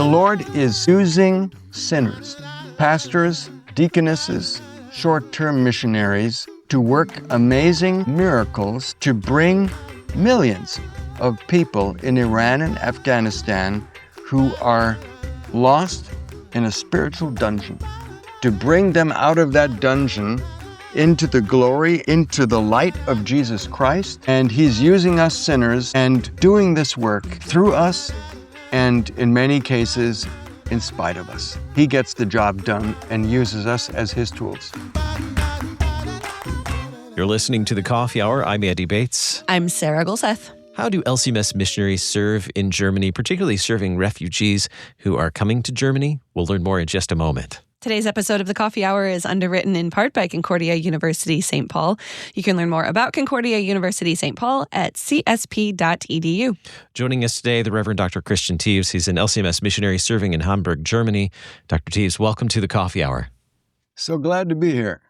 The Lord is using sinners, pastors, deaconesses, short-term missionaries to work amazing miracles to bring millions of people in Iran and Afghanistan who are lost in a spiritual dungeon, to bring them out of that dungeon into the glory, into the light of Jesus Christ. And He's using us sinners and doing this work through us and in many cases, in spite of us. He gets the job done and uses us as His tools. You're listening to The Coffee Hour. I'm Andy Bates. I'm Sarah Golseth. How do LCMS missionaries serve in Germany, particularly serving refugees who are coming to Germany? We'll learn more in just a moment. Today's episode of The Coffee Hour is underwritten in part by Concordia University St. Paul. You can learn more about Concordia University St. Paul at csp.edu. Joining us today, the Reverend Dr. Christian Teves. He's an LCMS missionary serving in Hamburg, Germany. Dr. Teves, welcome to The Coffee Hour. So glad to be here.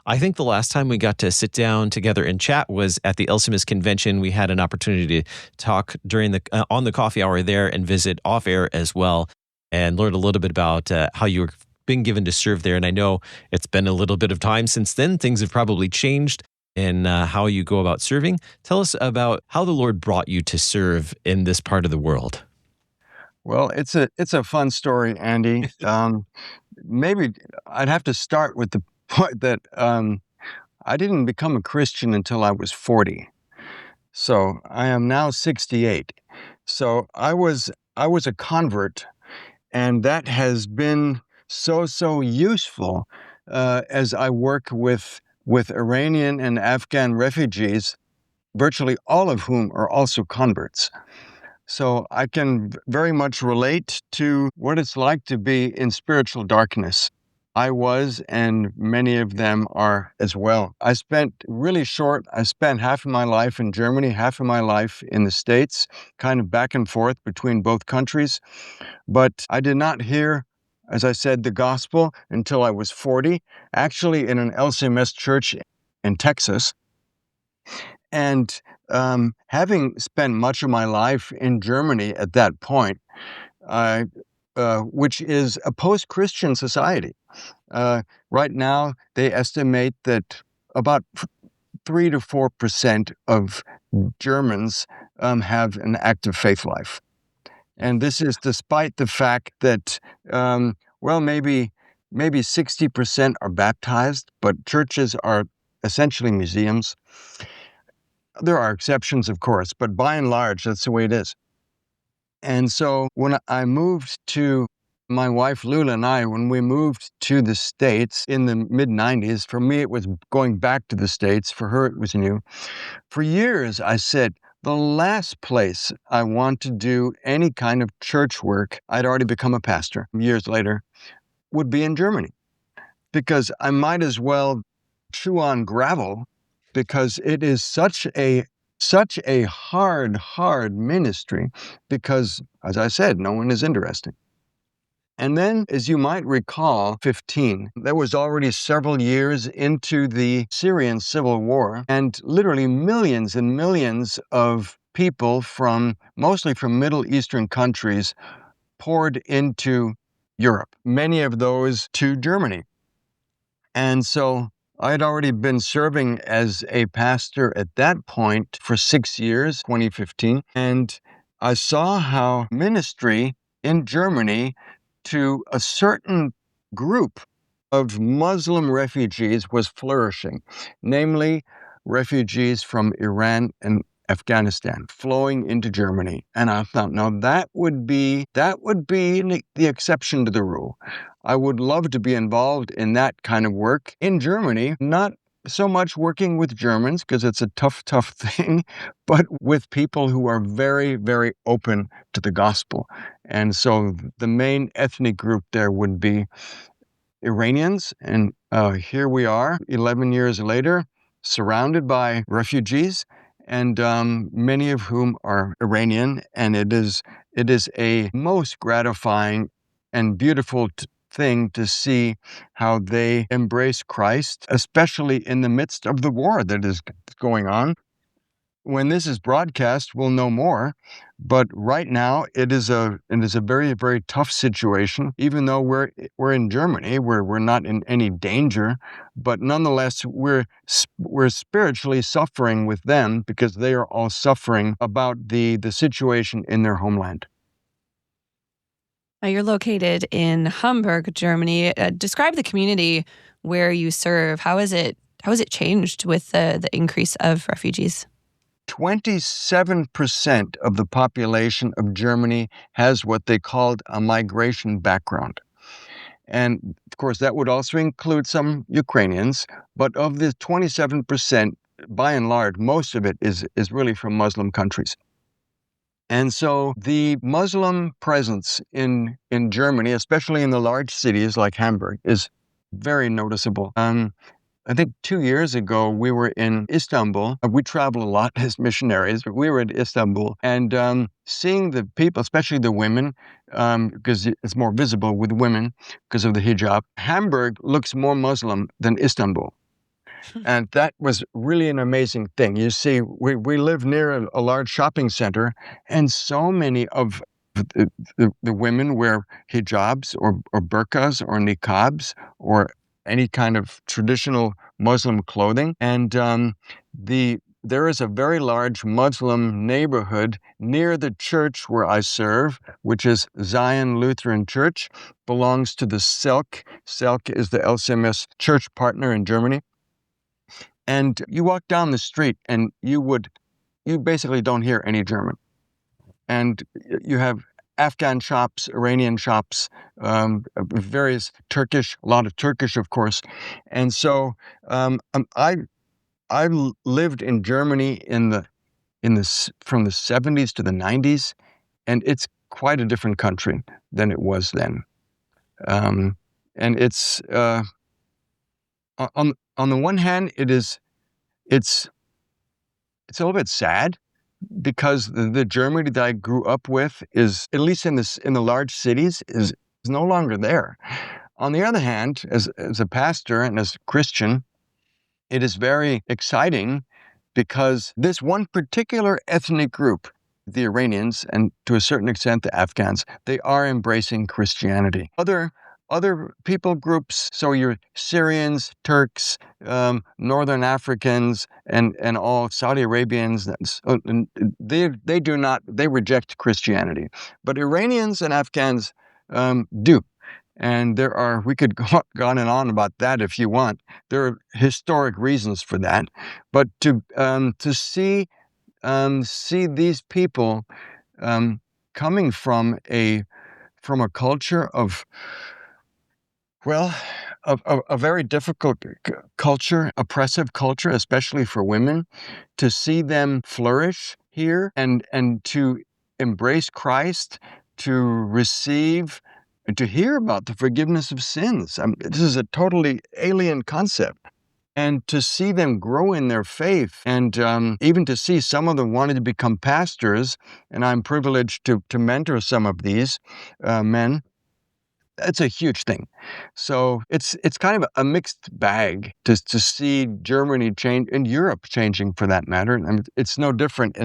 I think the last time we got to sit down together and chat was at the LCMS convention. We had an opportunity to talk during on the coffee hour there and visit off air as well and learn a little bit about how you were been given to serve there. And I know it's been a little bit of time since then. Things have probably changed in how you go about serving. Tell us about how the Lord brought you to serve in this part of the world. Well, it's a fun story, Andy. Maybe I'd have to start with the point that I didn't become a Christian until I was 40. So I am now 68. So I was a convert, and that has been so useful as I work with Iranian and Afghan refugees, virtually all of whom are also converts. So I can very much relate to what it's like to be in spiritual darkness. I was, and many of them are as well. I spent half of my life in Germany, half of my life in the States, kind of back and forth between both countries. But I did not hear, as I said, the gospel until I was 40, actually in an LCMS church in Texas. And having spent much of my life in Germany at that point, which is a post-Christian society. Right now, they estimate that about 3 to 4% of Germans have an active faith life. And this is despite the fact that, maybe 60% are baptized, but churches are essentially museums. There are exceptions, of course, but by and large, that's the way it is. And so when I moved to, my wife Lula and I, when we moved to the States in the mid-90s, for me it was going back to the States, for her it was new. For years I said, the last place I want to do any kind of church work, I'd already become a pastor years later, would be in Germany. Because I might as well chew on gravel, because it is such a hard ministry, because, as I said, no one is interested. And then, as you might recall, 15, that was already several years into the Syrian civil war, and literally millions and millions of people mostly from Middle Eastern countries poured into Europe, many of those to Germany. And so I had already been serving as a pastor at that point for 6 years, 2015, and I saw how ministry in Germany to a certain group of Muslim refugees was flourishing, namely refugees from Iran and Afghanistan flowing into Germany. And I thought, no, that would be the exception to the rule. I would love to be involved in that kind of work in Germany, not so much working with Germans, because it's a tough thing, but with people who are very, very open to the gospel. And so the main ethnic group there would be Iranians. And here we are, 11 years later, surrounded by refugees, and many of whom are Iranian. And it is a most gratifying and beautiful thing to see how they embrace Christ, especially in the midst of the war that is going on. when this is broadcast, we'll know more. But right now, it is a very, very tough situation. Even though we're in Germany, we're not in any danger, but nonetheless, we're spiritually suffering with them because they are all suffering about the situation in their homeland. Now, you're located in Hamburg, Germany. Describe the community where you serve. How is it changed with the increase of refugees? 27% of the population of Germany has what they called a migration background. And of course, that would also include some Ukrainians. But of the 27%, by and large, most of it is really from Muslim countries. And so the Muslim presence in Germany, especially in the large cities like Hamburg, is very noticeable. I think 2 years ago, we were in Istanbul. We travel a lot as missionaries, but we were in Istanbul and seeing the people, especially the women, because it's more visible with women because of the hijab. Hamburg looks more Muslim than Istanbul. And that was really an amazing thing. You see, we live near a large shopping center, and so many of the women wear hijabs or burqas or niqabs or any kind of traditional Muslim clothing. And there is a very large Muslim neighborhood near the church where I serve, which is Zion Lutheran Church, belongs to the Selk. Selk is the LCMS church partner in Germany. And you walk down the street and you basically don't hear any German. And you have Afghan shops, Iranian shops, various Turkish, a lot of Turkish, of course. And so I lived in Germany from the 70s to the 90s, and it's quite a different country than it was then. And it's on the one hand, it's a little bit sad because the Germany that I grew up with is, at least in the large cities, is no longer there. On the other hand, as a pastor and as a Christian, it is very exciting because this one particular ethnic group, the Iranians, and to a certain extent the Afghans, they are embracing Christianity. Other people groups, so your Syrians, Turks, Northern Africans, and all Saudi Arabians, they reject Christianity. But Iranians and Afghans do. And we could go on and on about that if you want. There are historic reasons for that. But to see these people coming from a culture of, well, a very difficult culture, oppressive culture, especially for women, to see them flourish here and to embrace Christ, to receive and to hear about the forgiveness of sins. This is a totally alien concept. And to see them grow in their faith, and even to see some of them wanting to become pastors, and I'm privileged to mentor some of these men, it's a huge thing. So it's kind of a mixed bag to see Germany change, and Europe changing for that matter. I mean, it's no different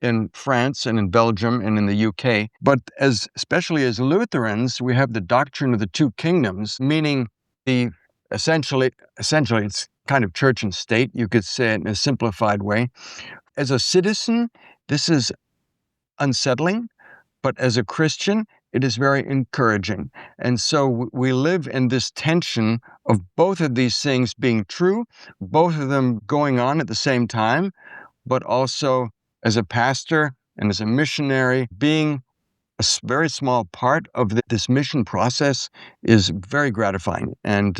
in France and in Belgium and in the UK. But especially as Lutherans, we have the doctrine of the two kingdoms, meaning essentially it's kind of church and state, you could say it in a simplified way. As a citizen, this is unsettling, but as a Christian, it is very encouraging. And so we live in this tension of both of these things being true, both of them going on at the same time, but also as a pastor and as a missionary, being a very small part of this mission process is very gratifying. And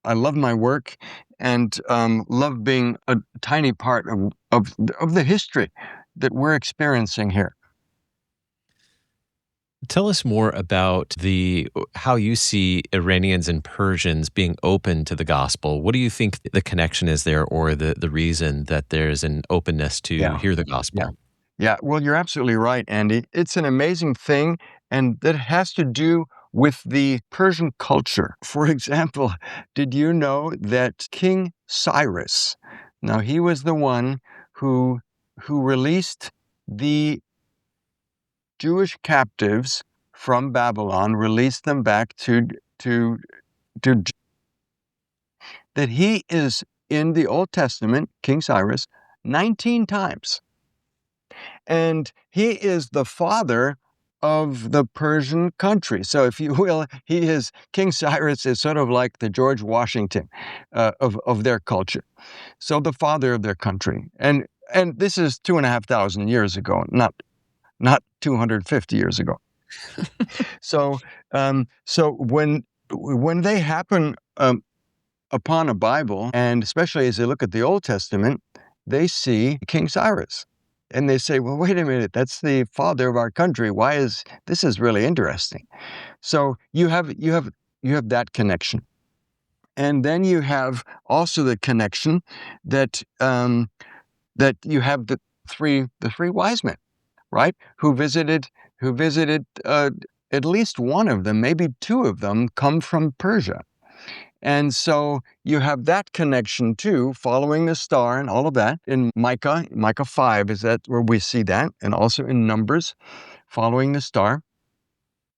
I love my work and love being a tiny part of the history that we're experiencing here. Tell us more about how you see Iranians and Persians being open to the gospel. What do you think the connection is there, or the reason that there's an openness to hear the gospel? Yeah, well, you're absolutely right, Andy. It's an amazing thing, and that has to do with the Persian culture. For example, did you know that King Cyrus, now he was the one who who released the Jewish captives from Babylon, released them back to that he is in the Old Testament, King Cyrus, 19 times. And he is the father of the Persian country. So, if you will, King Cyrus is sort of like the George Washington of their culture. So, the father of their country. And this is 2,500 years ago, not 250 years ago. So, when they happen upon a Bible, and especially as they look at the Old Testament, they see King Cyrus. And they say, well, wait a minute, that's the father of our country. This is really interesting. So you have that connection. And then you have also the connection that that you have the three wise men, right? Who visited at least one of them, maybe two of them, come from Persia. And so you have that connection too, following the star and all of that. In Micah 5 is that where we see that, and also in Numbers, following the star,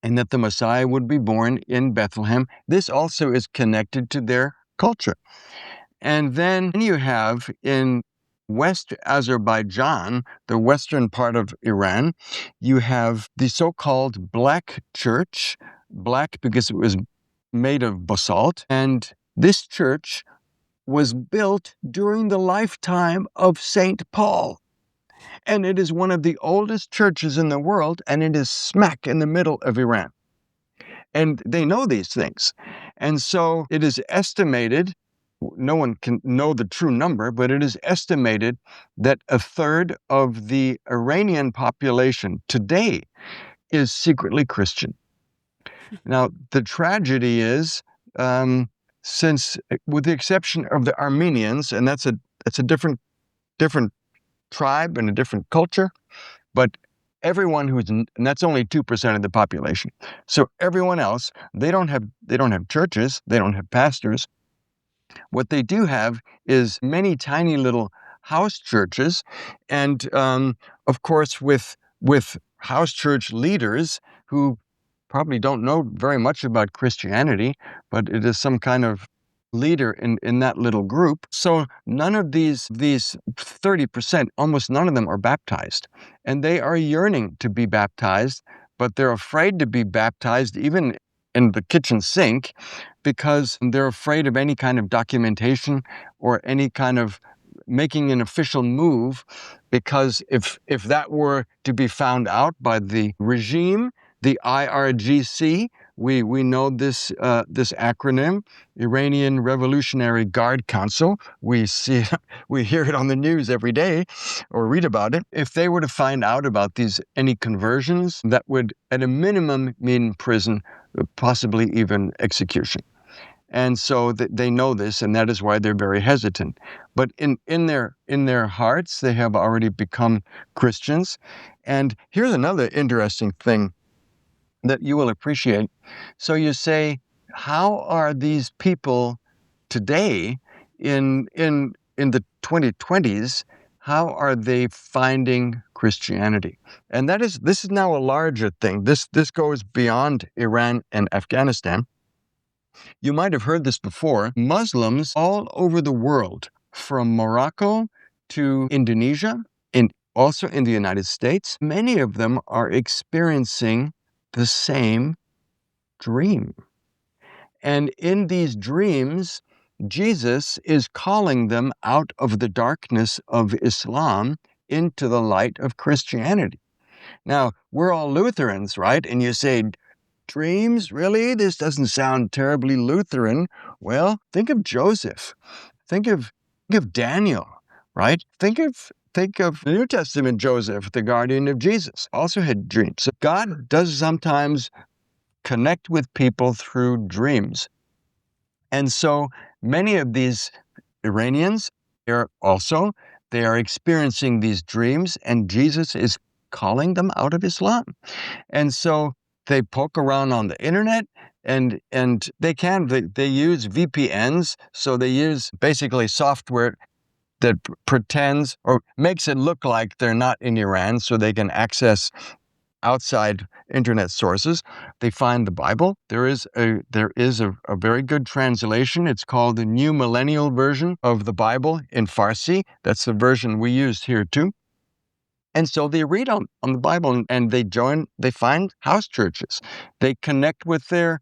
and that the Messiah would be born in Bethlehem. This also is connected to their culture. And then you have in West Azerbaijan, the western part of Iran, you have the so-called Black Church, black because it was made of basalt. And this church was built during the lifetime of St. Paul. And it is one of the oldest churches in the world, and it is smack in the middle of Iran. And they know these things. And so it is estimated, no one can know the true number, but it is estimated that a third of the Iranian population today is secretly Christian. Now, the tragedy is, since, with the exception of the Armenians, and that's a different tribe and a different culture, but everyone and that's only 2% of the population. So everyone else, they don't have churches, they don't have pastors. What they do have is many tiny little house churches, and of course, with house church leaders who probably don't know very much about Christianity, but it is some kind of leader in that little group. So none of these 30%, almost none of them are baptized. And they are yearning to be baptized, but they're afraid to be baptized even in the kitchen sink because they're afraid of any kind of documentation or any kind of making an official move, because if that were to be found out by the regime, the IRGC, we know this acronym, Iranian Revolutionary Guard Council. We hear it on the news every day, or read about it. If they were to find out about any conversions, that would, at a minimum, mean prison, possibly even execution. And so they know this, and that is why they're very hesitant. But in their hearts, they have already become Christians. And here's another interesting thing that you will appreciate. So you say, how are these people today in the 2020s? How are they finding Christianity? And this is now a larger thing. This goes beyond Iran and Afghanistan. You might have heard this before. Muslims all over the world, from Morocco to Indonesia, and also in the United States, many of them are experiencing the same dream. And in these dreams, Jesus is calling them out of the darkness of Islam into the light of Christianity. Now, we're all Lutherans, right? And you say, dreams? Really? This doesn't sound terribly Lutheran. Well, think of Joseph. Think of Daniel, right? Think of the New Testament Joseph, the guardian of Jesus, also had dreams. So God does sometimes connect with people through dreams. And so many of these Iranians are experiencing these dreams, and Jesus is calling them out of Islam. And so they poke around on the internet, and they use VPNs. So they use basically software that pretends or makes it look like they're not in Iran so they can access outside internet sources. They find the Bible. There is a very good translation. It's called the New Millennial Version of the Bible in Farsi. That's the version we used here too. And so they read on the Bible and they find house churches. They connect with their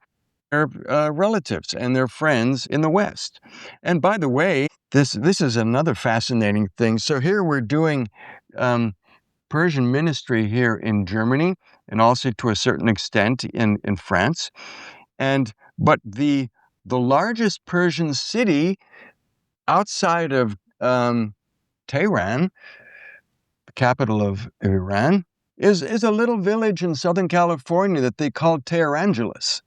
relatives and their friends in the West. And by the way, this is another fascinating thing. So here we're doing Persian ministry here in Germany and also to a certain extent in France. But the largest Persian city outside of Tehran, the capital of Iran, is a little village in Southern California that they call Tehrangeles,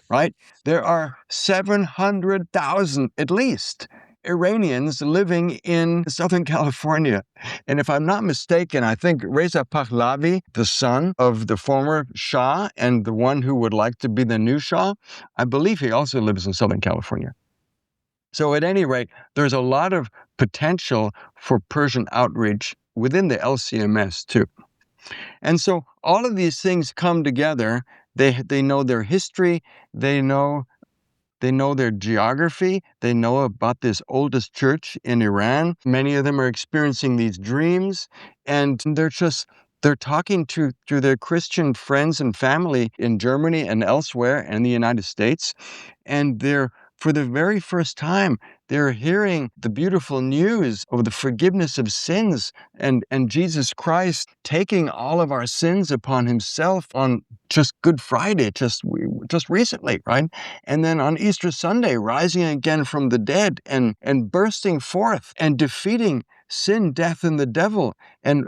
right? There are 700,000 at least Iranians living in Southern California. And if I'm not mistaken, I think Reza Pahlavi, the son of the former Shah and the one who would like to be the new Shah, I believe he also lives in Southern California. So at any rate, there's a lot of potential for Persian outreach within the LCMS too. And so all of these things come together. They know their history, they know their geography. They know about this oldest church in Iran. Many of them are experiencing these dreams, and they're talking to their Christian friends and family in Germany and elsewhere and the United States, and for the very first time, they're hearing the beautiful news of the forgiveness of sins and Jesus Christ taking all of our sins upon himself on just Good Friday, just recently, right? And then on Easter Sunday, rising again from the dead and bursting forth and defeating sin, death, and the devil. And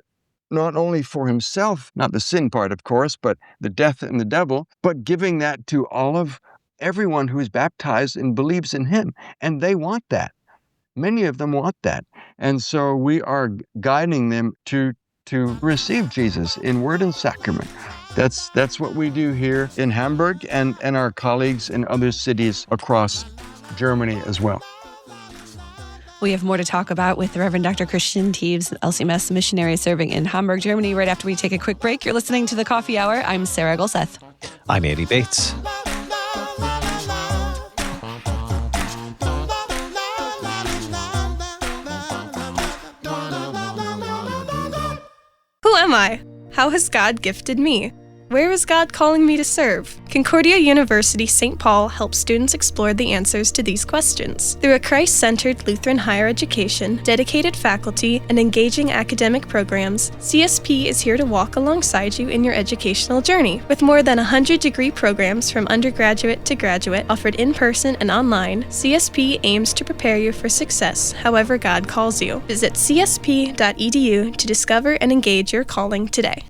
not only for himself, not the sin part, of course, but the death and the devil, but giving that to everyone who is baptized and believes in him. And they want that. Many of them want that. And so we are guiding them to receive Jesus in word and sacrament. That's what we do here in Hamburg and our colleagues in other cities across Germany as well. We have more to talk about with the Reverend Dr. Christian Teves, LCMS missionary serving in Hamburg, Germany, right after we take a quick break. You're listening to The Coffee Hour. I'm Sarah Golseth. I'm Andy Bates. Who am I? How has God gifted me? Where is God calling me to serve? Concordia University St. Paul helps students explore the answers to these questions. Through a Christ-centered Lutheran higher education, dedicated faculty, and engaging academic programs, CSP is here to walk alongside you in your educational journey. With more than 100 degree programs from undergraduate to graduate offered in person and online, CSP aims to prepare you for success however God calls you. Visit csp.edu to discover and engage your calling today.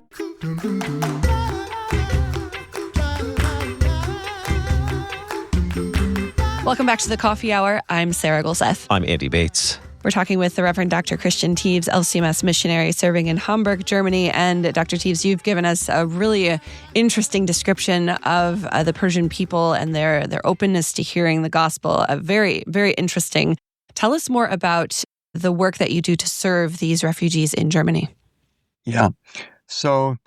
Welcome back to The Coffee Hour. I'm Sarah Golseth. I'm Andy Bates. We're talking with the Reverend Dr. Christian Teves, LCMS missionary serving in Hamburg, Germany. And Dr. Teves, you've given us a really interesting description of the Persian people and their openness to hearing the gospel. Very, very interesting. Tell us more about the work that you do to serve these refugees in Germany. Yeah. So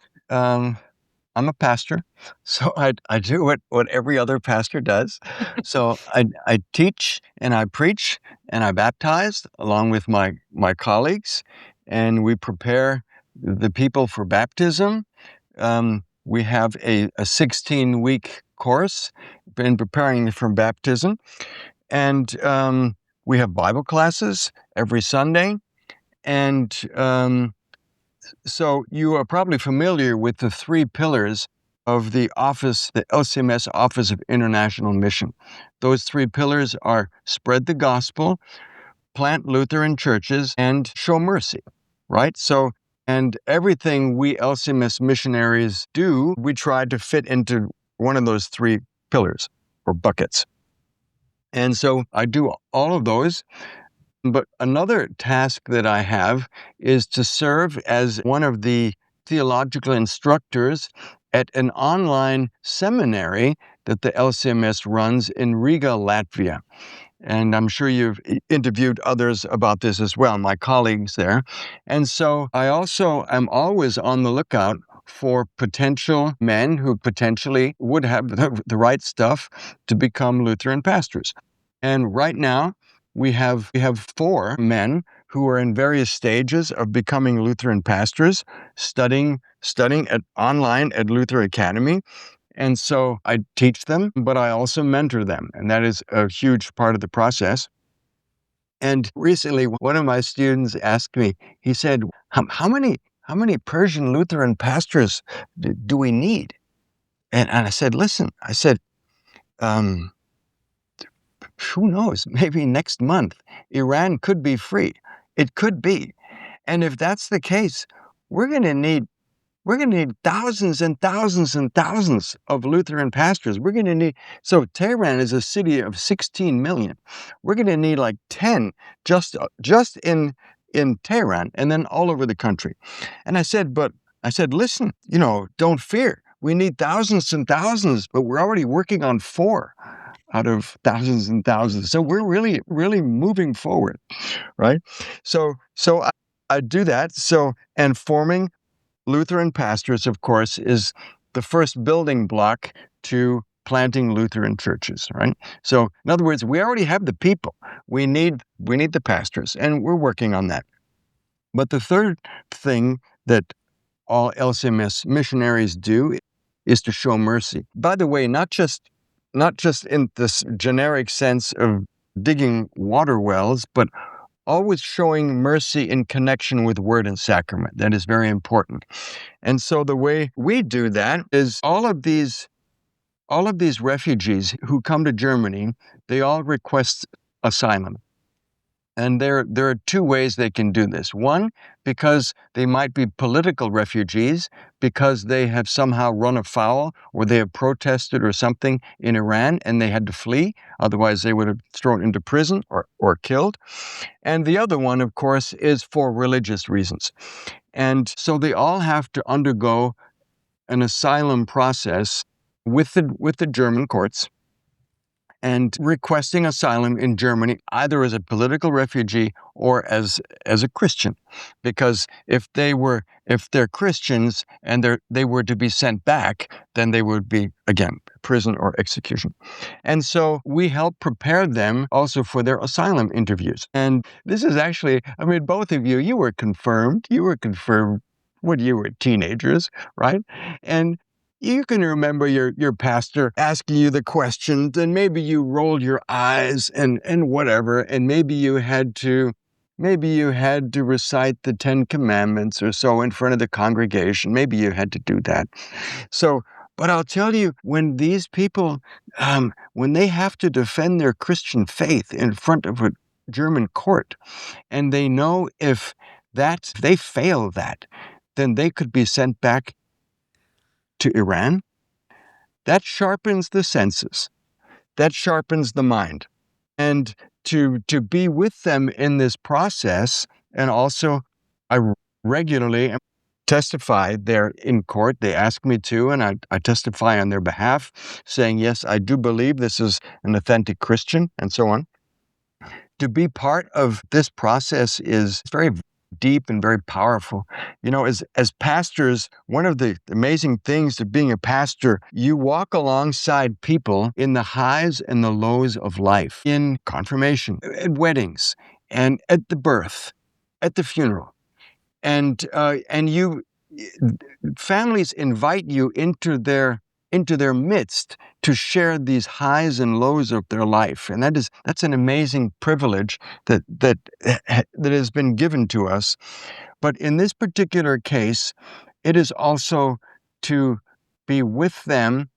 I'm a pastor, so I do what every other pastor does. So I teach and I preach and I baptize along with my colleagues, and we prepare the people for baptism. We have a 16-week course in preparing for baptism, and we have Bible classes every Sunday, and so you are probably familiar with the 3 pillars of the LCMS Office of International Mission. Those 3 pillars are spread the gospel, plant Lutheran churches, and show mercy, right? So, and everything we LCMS missionaries do, we try to fit into one of those 3 pillars or buckets. And so I do all of those. But another task that I have is to serve as one of the theological instructors at an online seminary that the LCMS runs in Riga, Latvia. And I'm sure you've interviewed others about this as well, my colleagues there. And so I also am always on the lookout for potential men who potentially would have the right stuff to become Lutheran pastors. And right now, we have 4 men who are in various stages of becoming Lutheran pastors, studying online at Luther Academy. And so I teach them, but I also mentor them, and that is a huge part of the process. And recently, one of my students asked me, he said, how many Persian Lutheran pastors do we need? And I said, listen, um, who knows? Maybe next month, Iran could be free. It could be. And if that's the case, we're going to need thousands and thousands and thousands of Lutheran pastors. So Tehran is a city of 16 million. We're going to need like 10 just in Tehran and then all over the country. And I said, listen, don't fear. We need thousands and thousands, but we're already working on 4 out of thousands and thousands. So we're really, really moving forward, right? So I do that. And forming Lutheran pastors, of course, is the first building block to planting Lutheran churches, right? So, in other words, we already have the people. We need the pastors, and we're working on that. But the third thing that all LCMS missionaries do is to show mercy. By the way, not just in this generic sense of digging water wells, but always showing mercy in connection with word and sacrament. That is very important. And so the way we do that is all of these refugees who come to Germany, they all request asylum. And there are 2 ways they can do this. One, because they might be political refugees, because they have somehow run afoul or they have protested or something in Iran and they had to flee. Otherwise, they would have thrown into prison or killed. And the other one, of course, is for religious reasons. And so they all have to undergo an asylum process with the German courts and requesting asylum in Germany, either as a political refugee or as a Christian. Because if they're Christians and they were to be sent back, then they would be, again, prison or execution. And so we help prepare them also for their asylum interviews. And this is actually, both of you were confirmed when you were teenagers, right? And you can remember your pastor asking you the questions, and maybe you rolled your eyes and whatever, and maybe you had to recite the 10 Commandments or so in front of the congregation. Maybe you had to do that. So, but I'll tell you, when these people, when they have to defend their Christian faith in front of a German court, and they know if they fail that, then they could be sent back to Iran, that sharpens the senses, that sharpens the mind. And to be with them in this process, and also I regularly testify there in court. They ask me to, and I testify on their behalf, saying, yes, I do believe this is an authentic Christian, and so on. To be part of this process is very deep and very powerful. As pastors, one of the amazing things of being a pastor, you walk alongside people in the highs and the lows of life, in confirmation, at weddings, and at the birth, at the funeral. And families invite you into their midst to share these highs and lows of their life. And that's an amazing privilege that has been given to us. But in this particular case, it is also to be with them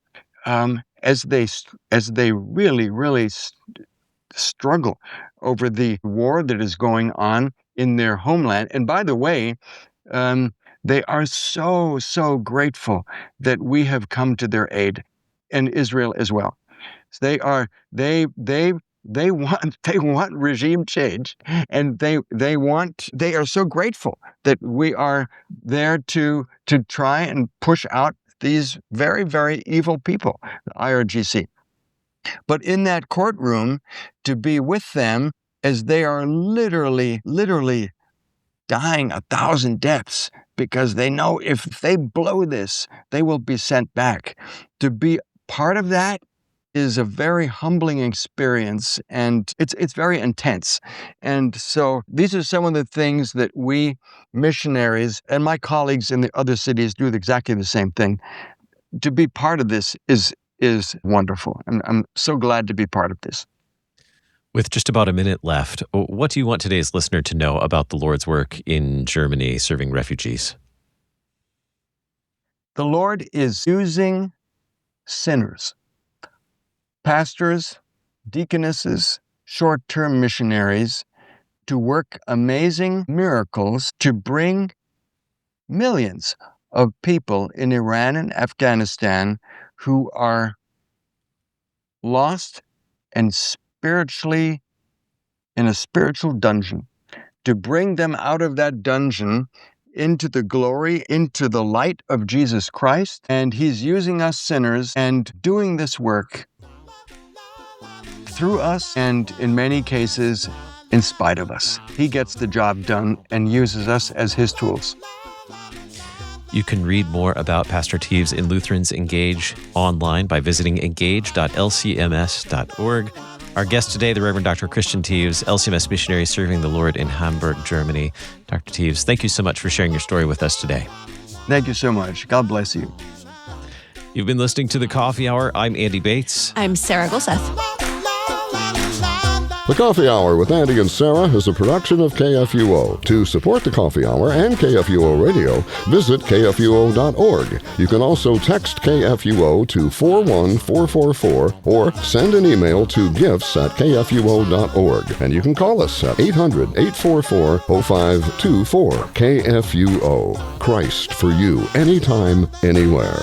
as they really, really struggle over the war that is going on in their homeland. And by the way, they are so, so grateful that we have come to their aid in Israel as well. They want regime change, and they are so grateful that we are there to try and push out these very, very evil people, the IRGC. But in that courtroom, to be with them as they are literally dying 1,000 deaths because they know if they blow this, they will be sent back. To be part of that is a very humbling experience, and it's very intense. And so these are some of the things that we missionaries and my colleagues in the other cities do exactly the same thing. To be part of this is wonderful. And I'm so glad to be part of this. With just about a minute left, what do you want today's listener to know about the Lord's work in Germany serving refugees? The Lord is using sinners, pastors, deaconesses, short-term missionaries to work amazing miracles to bring millions of people in Iran and Afghanistan who are lost and spiritually in a spiritual dungeon, to bring them out of that dungeon into the glory, into the light of Jesus Christ. And He's using us sinners and doing this work through us and in many cases in spite of us. He gets the job done and uses us as His tools. You can read more about Pastor Teves in Lutherans Engage online by visiting engage.lcms.org. Our guest today, the Reverend Dr. Christian Teves, LCMS missionary serving the Lord in Hamburg, Germany. Dr. Teves, thank you so much for sharing your story with us today. Thank you so much. God bless you. You've been listening to The Coffee Hour. I'm Andy Bates. I'm Sarah Gulseth. The Coffee Hour with Andy and Sarah is a production of KFUO. To support The Coffee Hour and KFUO Radio, visit KFUO.org. You can also text KFUO to 41444 or send an email to gifts@kfuo.org. And you can call us at 800-844-0524. KFUO. Christ for you, anytime, anywhere.